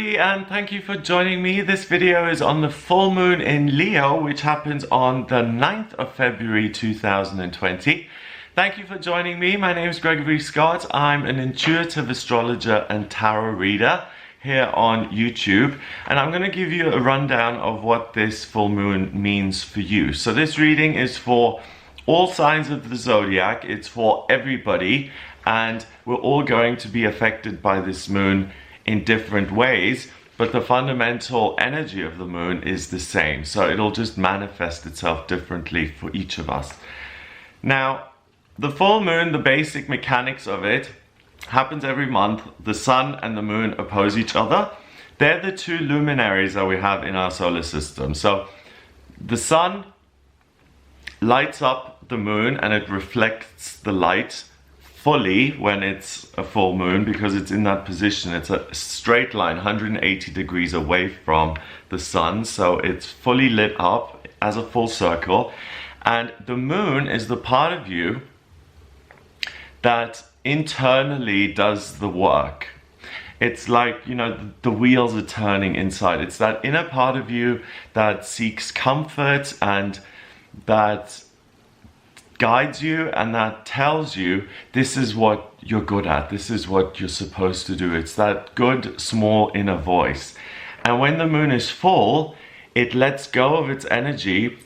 everybody, and thank you for joining me. This video is on the full moon in Leo, which happens on the 9th of February 2020. Thank you for joining me. My name is Gregory Scott. I'm an intuitive astrologer and tarot reader here on YouTube, and I'm going to give you a rundown of what this full moon means for you. So this reading is for all signs of the zodiac. It's for everybody, and we're all going to be affected by this moon in different ways, but the fundamental energy of the moon is the same. So it'll just manifest itself differently for each of us. Now, the full moon, the basic mechanics of it, happens every month. The sun and the moon oppose each other. They're the two luminaries that we have in our solar system. So the sun lights up the moon and it reflects the light fully when it's a full moon, because it's in that position. It's a straight line 180 degrees away from the sun, so it's fully lit up as a full circle. And the moon is the part of you that internally does the work. It's like, you know, the wheels are turning inside. It's that inner part of you that seeks comfort and that guides you and that tells you this is what you're good at, this is what you're supposed to do. It's that good small inner voice. And when the moon is full, it lets go of its energy,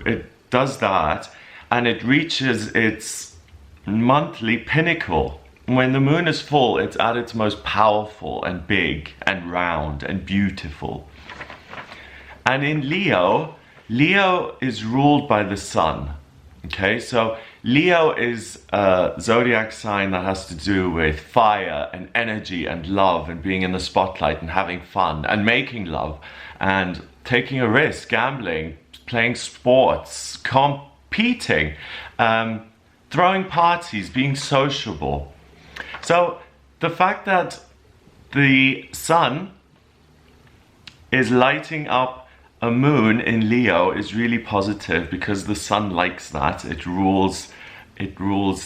it does that, and it reaches its monthly pinnacle. When the moon is full, it's at its most powerful and big and round and beautiful. And in Leo, Leo is ruled by the sun. Okay, so Leo is a zodiac sign that has to do with fire and energy and love and being in the spotlight and having fun and making love and taking a risk, gambling, playing sports, competing, throwing parties, being sociable. So the fact that the sun is lighting up a moon in Leo is really positive, because the sun likes that. It rules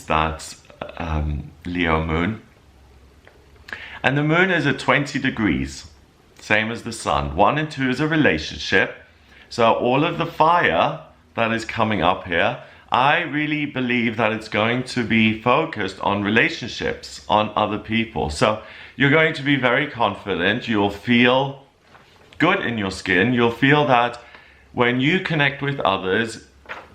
that Leo moon. And the moon is at 20 degrees, same as the sun. 1 and 2 is a relationship. So all of the fire that is coming up here, I really believe that it's going to be focused on relationships, on other people. So you're going to be very confident. You'll feel good in your skin. You'll feel that when you connect with others,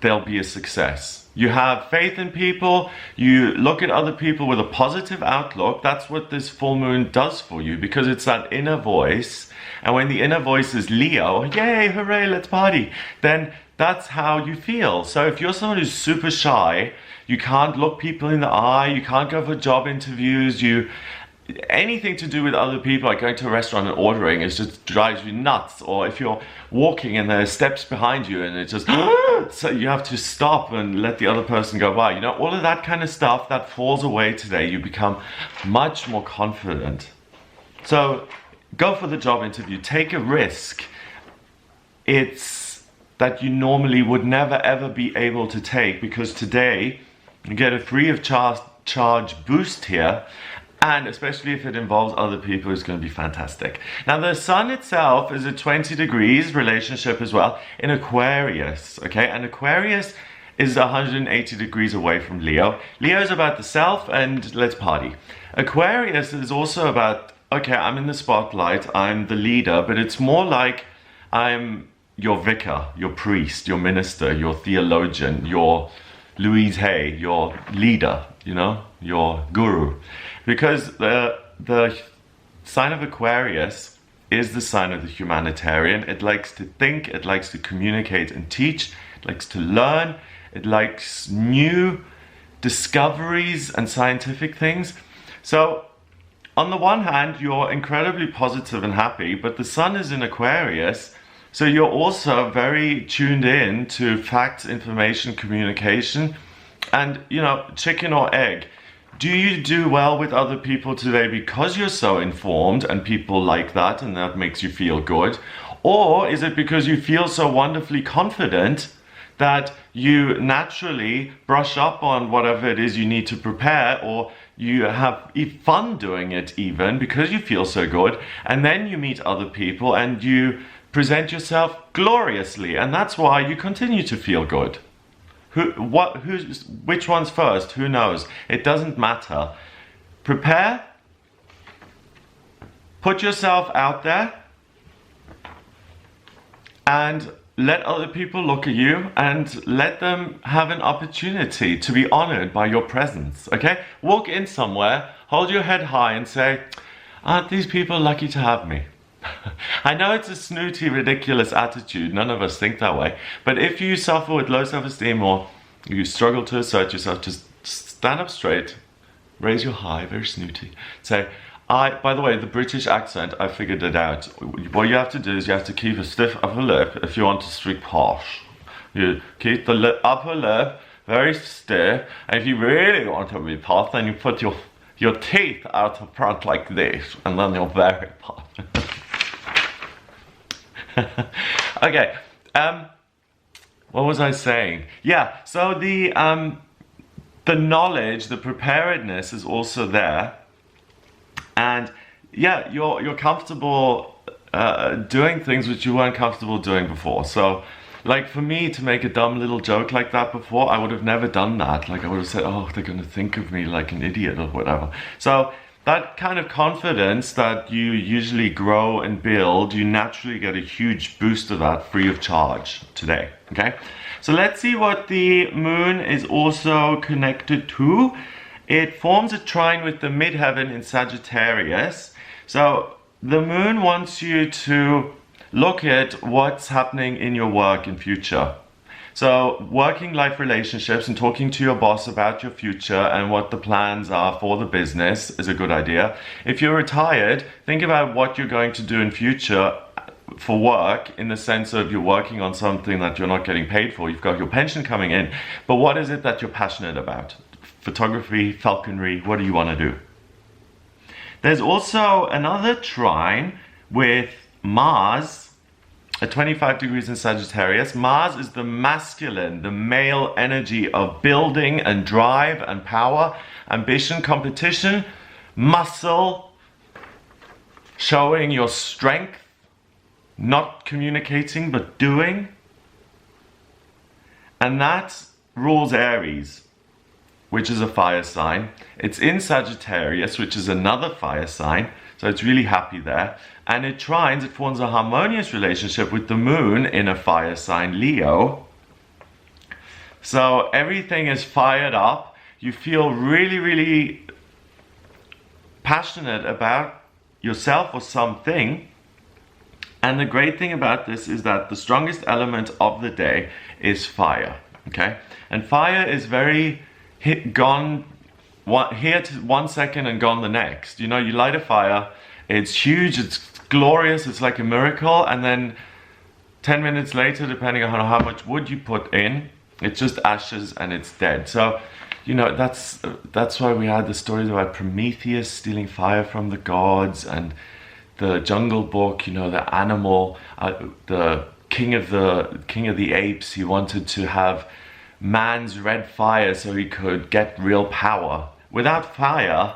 there'll be a success. You have faith in people. You look at other people with a positive outlook. That's what this full moon does for you, because it's that inner voice. And when the inner voice is Leo, yay, hooray, let's party, then that's how you feel. So if you're someone who's super shy, you can't look people in the eye, you can't go for job interviews, anything to do with other people, like going to a restaurant and ordering, it just drives you nuts. Or if you're walking and there are steps behind you and it just so you have to stop and let the other person go by, you know, all of that kind of stuff that falls away today. You become much more confident. So go for the job interview, take a risk. It's that you normally would never ever be able to take, because today you get a free of charge boost here. And especially if it involves other people, it's going to be fantastic. Now, the sun itself is at 20 degrees, relationship as well, in Aquarius, okay? And Aquarius is 180 degrees away from Leo. Leo is about the self and let's party. Aquarius is also about, okay, I'm in the spotlight, I'm the leader, but it's more like I'm your vicar, your priest, your minister, your theologian, your Louise Hay, your leader, you know, your guru. Because the sign of Aquarius is the sign of the humanitarian. It likes to think, it likes to communicate and teach, it likes to learn, it likes new discoveries and scientific things. So on the one hand, you're incredibly positive and happy, but the sun is in Aquarius, so you're also very tuned in to facts, information, communication, and, you know, chicken or egg. Do you do well with other people today because you're so informed and people like that and that makes you feel good? Or is it because you feel so wonderfully confident that you naturally brush up on whatever it is you need to prepare, or you have fun doing it even because you feel so good, and then you meet other people and you present yourself gloriously, and that's why you continue to feel good. Which one's first? Who knows? It doesn't matter. Prepare, put yourself out there, and let other people look at you and let them have an opportunity to be honored by your presence, okay? Walk in somewhere, hold your head high and say, aren't these people lucky to have me? I know it's a snooty, ridiculous attitude. None of us think that way. But if you suffer with low self-esteem or you struggle to assert yourself, just stand up straight, raise your high, very snooty. Say, by the way, the British accent, I figured it out. What you have to do is you have to keep a stiff upper lip if you want to speak posh. You keep the upper lip very stiff, and if you really want to be posh, then you put your teeth out the front like this, and then you're very posh. Okay, what was I saying? Yeah, so the knowledge, the preparedness is also there. And yeah, you're comfortable doing things which you weren't comfortable doing before. So, like for me to make a dumb little joke like that before, I would have never done that. Like I would have said, oh, they're gonna think of me like an idiot or whatever. So that kind of confidence that you usually grow and build, you naturally get a huge boost of that free of charge today, okay? So let's see what the moon is also connected to. It forms a trine with the midheaven in Sagittarius. So the moon wants you to look at what's happening in your work in future. So working life relationships and talking to your boss about your future and what the plans are for the business is a good idea. If you're retired, think about what you're going to do in future for work, in the sense of you're working on something that you're not getting paid for. You've got your pension coming in, but what is it that you're passionate about? Photography, falconry, what do you want to do? There's also another trine with Mars at 25 degrees in Sagittarius. Mars is the masculine, the male energy of building and drive and power, ambition, competition, muscle, showing your strength, not communicating but doing. And that rules Aries, which is a fire sign. It's in Sagittarius, which is another fire sign, so it's really happy there. And it forms a harmonious relationship with the moon in a fire sign, Leo. So everything is fired up. You feel really, really passionate about yourself or something. And the great thing about this is that the strongest element of the day is fire, okay? And fire is very here to 1 second and gone the next. You know, you light a fire, it's huge, it's glorious, it's like a miracle, and then 10 minutes later, depending on how much wood you put in, it's just ashes and it's dead. So, you know, that's why we had the stories about Prometheus stealing fire from the gods, and the Jungle Book, you know, the animal, the king of the apes, he wanted to have man's red fire so he could get real power. Without fire,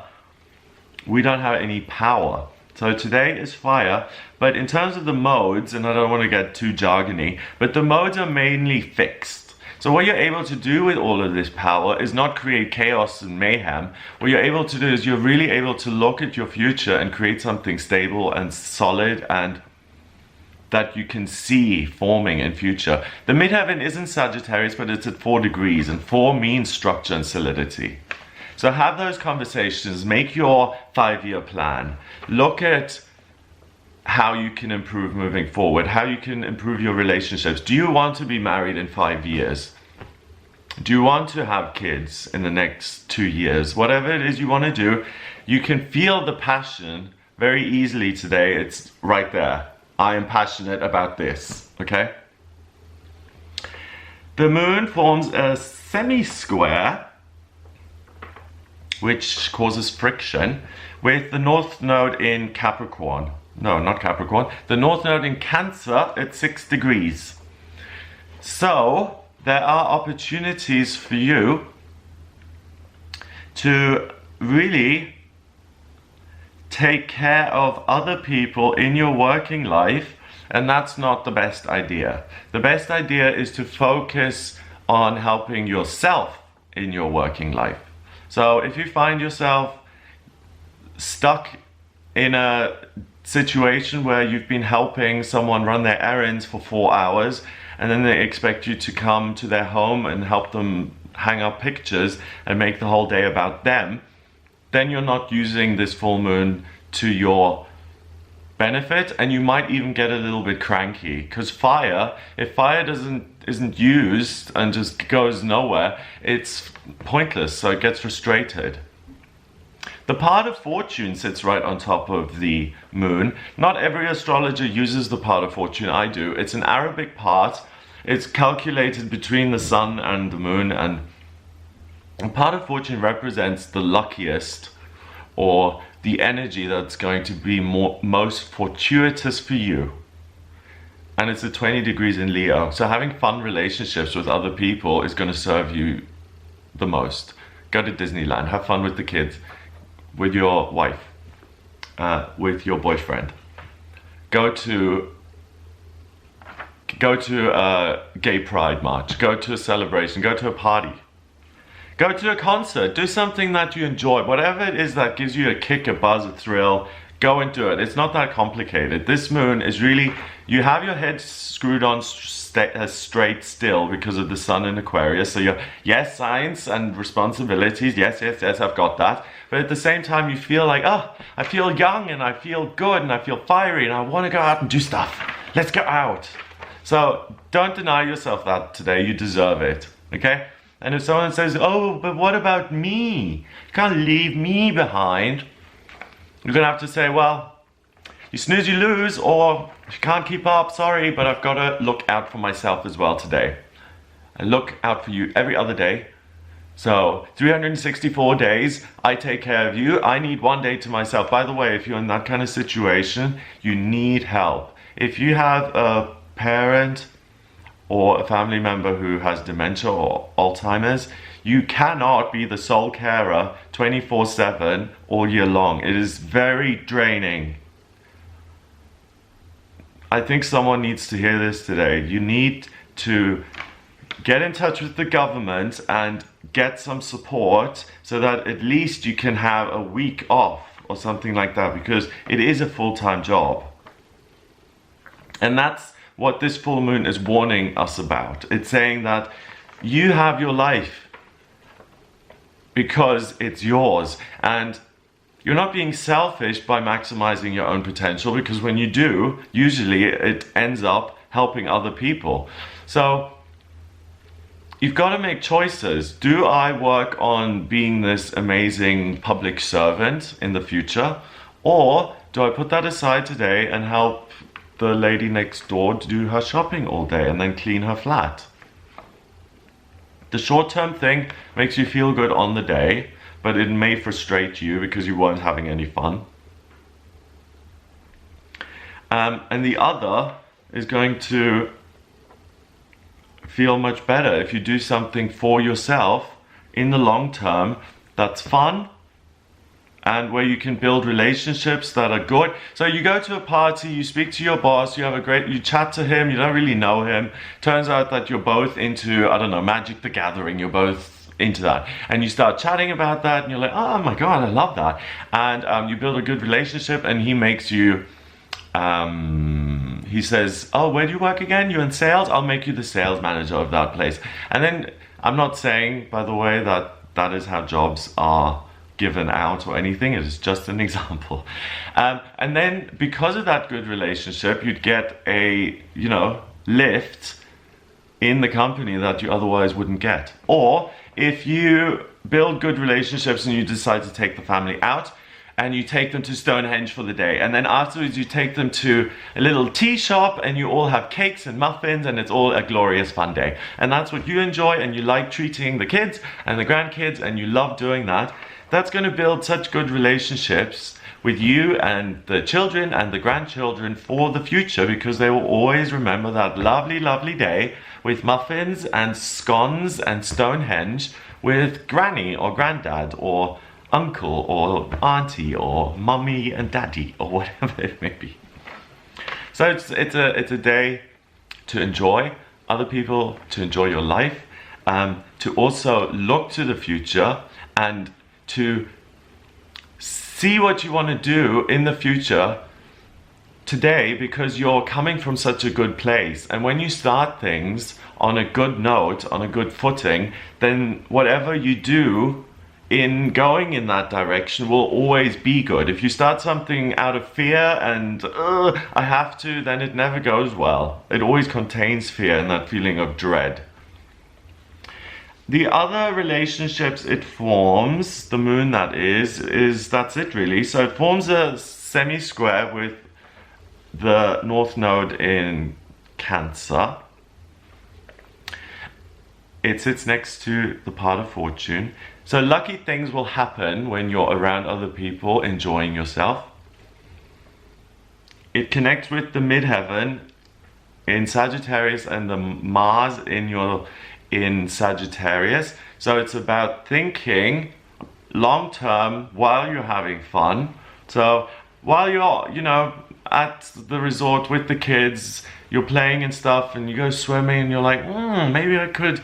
we don't have any power. So today is fire, but in terms of the modes, and I don't want to get too jargony, but the modes are mainly fixed. So what you're able to do with all of this power is not create chaos and mayhem. What you're able to do is you're really able to look at your future and create something stable and solid and that you can see forming in future. The midheaven isn't Sagittarius, but it's at 4 degrees, and 4 means structure and solidity. So have those conversations, make your 5-year plan, look at how you can improve moving forward, how you can improve your relationships. Do you want to be married in 5 years? Do you want to have kids in the next 2 years? Whatever it is you want to do, you can feel the passion very easily today. It's right there. I am passionate about this, okay? The moon forms a semi-square, which causes friction, with the north node in Capricorn. No, not Capricorn. The north node in Cancer at 6 degrees. So there are opportunities for you to really take care of other people in your working life, and that's not the best idea. The best idea is to focus on helping yourself in your working life. So if you find yourself stuck in a situation where you've been helping someone run their errands for 4 hours, and then they expect you to come to their home and help them hang up pictures and make the whole day about them, then you're not using this full moon to your benefit, and you might even get a little bit cranky. Because if fire isn't used and just goes nowhere, it's pointless, so it gets frustrated. The part of fortune sits right on top of the moon. Not every astrologer uses the part of fortune. I do. It's an Arabic part. It's calculated between the sun and the moon, and part of fortune represents the luckiest, or the energy that's going to be most fortuitous for you. And it's at 20 degrees in Leo. So having fun relationships with other people is going to serve you the most. Go to Disneyland, have fun with the kids, with your wife, with your boyfriend. Go to a gay pride march, go to a celebration, go to a party. Go to a concert, do something that you enjoy. Whatever it is that gives you a kick, a buzz, a thrill, go and do it. It's not that complicated. This moon is really, you have your head screwed on straight still because of the sun in Aquarius. So you're, yes, science and responsibilities, yes, I've got that. But at the same time, you feel like, oh, I feel young and I feel good and I feel fiery and I want to go out and do stuff. Let's go out. So don't deny yourself that today. You deserve it, okay? And if someone says, oh, but what about me? You can't leave me behind. You're going to have to say, well, you snooze, you lose, or if you can't keep up, sorry, but I've got to look out for myself as well today. I look out for you every other day. So 364 days, I take care of you. I need 1 day to myself. By the way, if you're in that kind of situation, you need help. If you have a parent or a family member who has dementia or Alzheimer's, you cannot be the sole carer 24/7 all year long. It is very draining. I think someone needs to hear this today. You need to get in touch with the government and get some support so that at least you can have a week off or something like that, because it is a full-time job. And that's what this full moon is warning us about. It's saying that you have your life because it's yours, and you're not being selfish by maximizing your own potential, because when you do, usually it ends up helping other people. So you've got to make choices. Do I work on being this amazing public servant in the future, or do I put that aside today and help the lady next door to do her shopping all day and then clean her flat? The short-term thing makes you feel good on the day, but it may frustrate you because you weren't having any fun. And the other is going to feel much better if you do something for yourself in the long term that's fun, and where you can build relationships that are good. So you go to a party, you speak to your boss, you chat to him, you don't really know him. Turns out that you're both into, I don't know, Magic the Gathering, you're both into that. And you start chatting about that and you're like, oh my God, I love that. And you build a good relationship, and he makes you, he says, oh, where do you work again? You're in sales? I'll make you the sales manager of that place. And then, I'm not saying, by the way, that that is how jobs are given out or anything. It is just an example. And then because of that good relationship, you'd get a, lift in the company that you otherwise wouldn't get. Or if you build good relationships and you decide to take the family out, and you take them to Stonehenge for the day, and then afterwards you take them to a little tea shop and you all have cakes and muffins, and it's all a glorious fun day. And that's what you enjoy, and you like treating the kids and the grandkids, and you love doing that. That's going to build such good relationships with you and the children and the grandchildren for the future, because they will always remember that lovely, lovely day with muffins and scones and Stonehenge with Granny or Granddad or uncle or auntie or mummy and daddy or whatever it may be. So it's a day to enjoy other people, to enjoy your life, to also look to the future and to see what you want to do in the future today, because you're coming from such a good place. And when you start things on a good note, on a good footing, then whatever you do in going in that direction will always be good. If you start something out of fear and I have to, then it never goes well. It always contains fear and that feeling of dread. The other relationships it forms, the moon that is that's it really. So it forms a semi-square with the North Node in Cancer. It sits next to the part of Fortune. So lucky things will happen when you're around other people, enjoying yourself. It connects with the midheaven in Sagittarius and the Mars in Sagittarius. So it's about thinking long term while you're having fun. So while you're, at the resort with the kids, you're playing and stuff, and you go swimming and you're like, maybe I could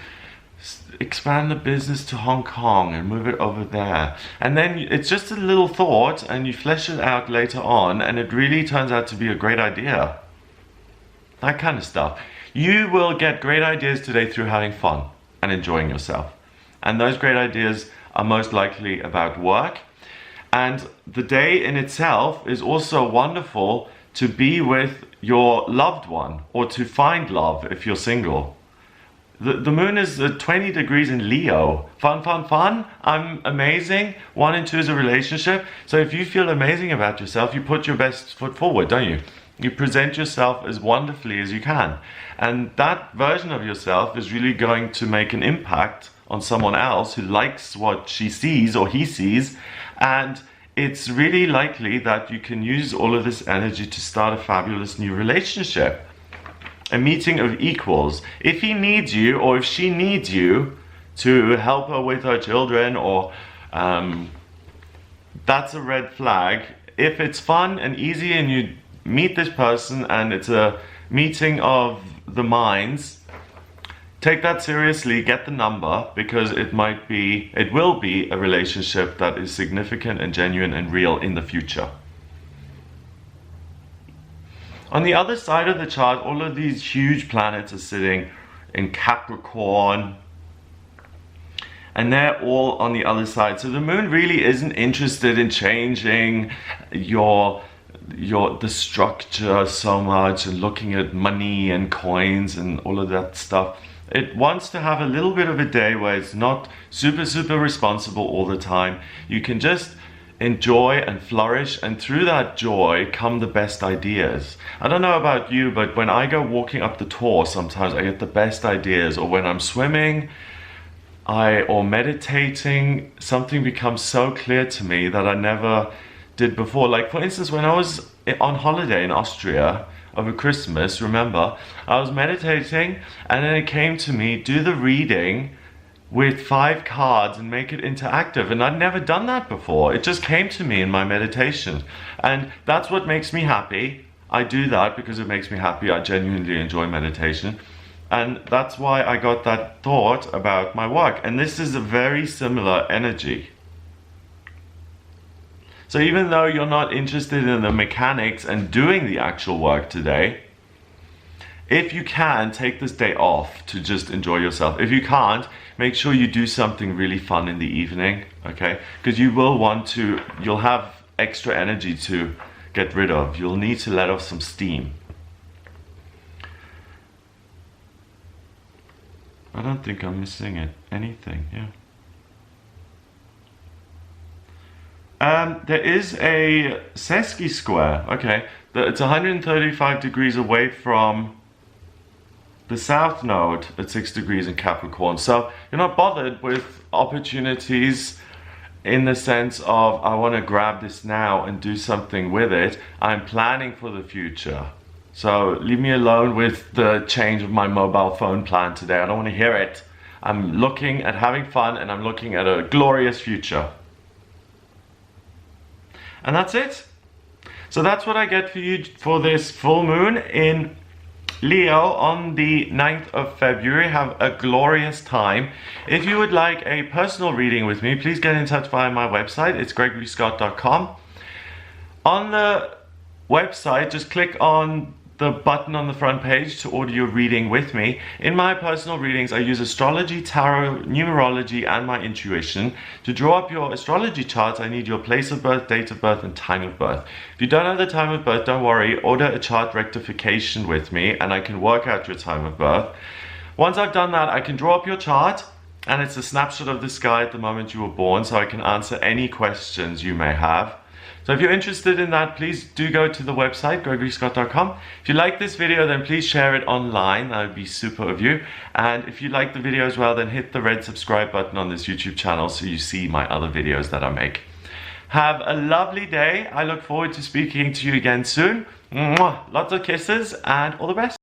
expand the business to Hong Kong and move it over there. And then it's just a little thought and you flesh it out later on and it really turns out to be a great idea. That kind of stuff. You will get great ideas today through having fun and enjoying yourself. And those great ideas are most likely about work. And the day in itself is also wonderful to be with your loved one or to find love if you're single. The moon is 20 degrees in Leo. Fun, fun, fun. I'm amazing. 1 and 2 is a relationship. So if you feel amazing about yourself, you put your best foot forward, don't you? You present yourself as wonderfully as you can. And that version of yourself is really going to make an impact on someone else who likes what she sees or he sees. And it's really likely that you can use all of this energy to start a fabulous new relationship. A meeting of equals. If he needs you or if she needs you to help her with her children, or that's a red flag. If it's fun and easy and you meet this person and it's a meeting of the minds, take that seriously, get the number, because it will be a relationship that is significant and genuine and real in the future. On the other side of the chart, all of these huge planets are sitting in Capricorn, and they're all on the other side. So the moon really isn't interested in changing the structure so much and looking at money and coins and all of that stuff. It wants to have a little bit of a day where it's not super responsible all the time. You can just enjoy and flourish, and through that joy come the best ideas. I don't know about you, but when I go walking up the Tor, sometimes I get the best ideas, or when I'm swimming or meditating, something becomes so clear to me that I never did before. Like for instance, when I was on holiday in Austria over Christmas, remember, I was meditating and then it came to me, do the reading with 5 cards and make it interactive. And I'd never done that before. It just came to me in my meditation. And that's what makes me happy. I do that because it makes me happy. I genuinely enjoy meditation. And that's why I got that thought about my work. And this is a very similar energy. So even though you're not interested in the mechanics and doing the actual work today, if you can, take this day off to just enjoy yourself. If you can't, make sure you do something really fun in the evening, okay? Because you'll have extra energy to get rid of. You'll need to let off some steam. I don't think I'm missing anything, yeah. There is a Sesqui square, okay? It's 135 degrees away from the South Node at 6 degrees in Capricorn. So you're not bothered with opportunities in the sense of, I want to grab this now and do something with it. I'm planning for the future. So leave me alone with the change of my mobile phone plan today. I don't want to hear it. I'm looking at having fun and I'm looking at a glorious future. And that's it. So that's what I get for you for this full moon in Leo on the 9th of February. Have a glorious time. If you would like a personal reading with me, please get in touch via my website. It's gregoryscott.com. On the website, just click on the button on the front page to order your reading with me. In my personal readings, I use astrology, tarot, numerology, and my intuition. To draw up your astrology charts, I need your place of birth, date of birth, and time of birth. If you don't have the time of birth, don't worry, order a chart rectification with me and I can work out your time of birth. Once I've done that, I can draw up your chart, and it's a snapshot of the sky at the moment you were born, so I can answer any questions you may have. So if you're interested in that, please do go to the website, gregoryscott.com. If you like this video, then please share it online. That would be super of you. And if you like the video as well, then hit the red subscribe button on this YouTube channel so you see my other videos that I make. Have a lovely day. I look forward to speaking to you again soon. Mwah! Lots of kisses and all the best.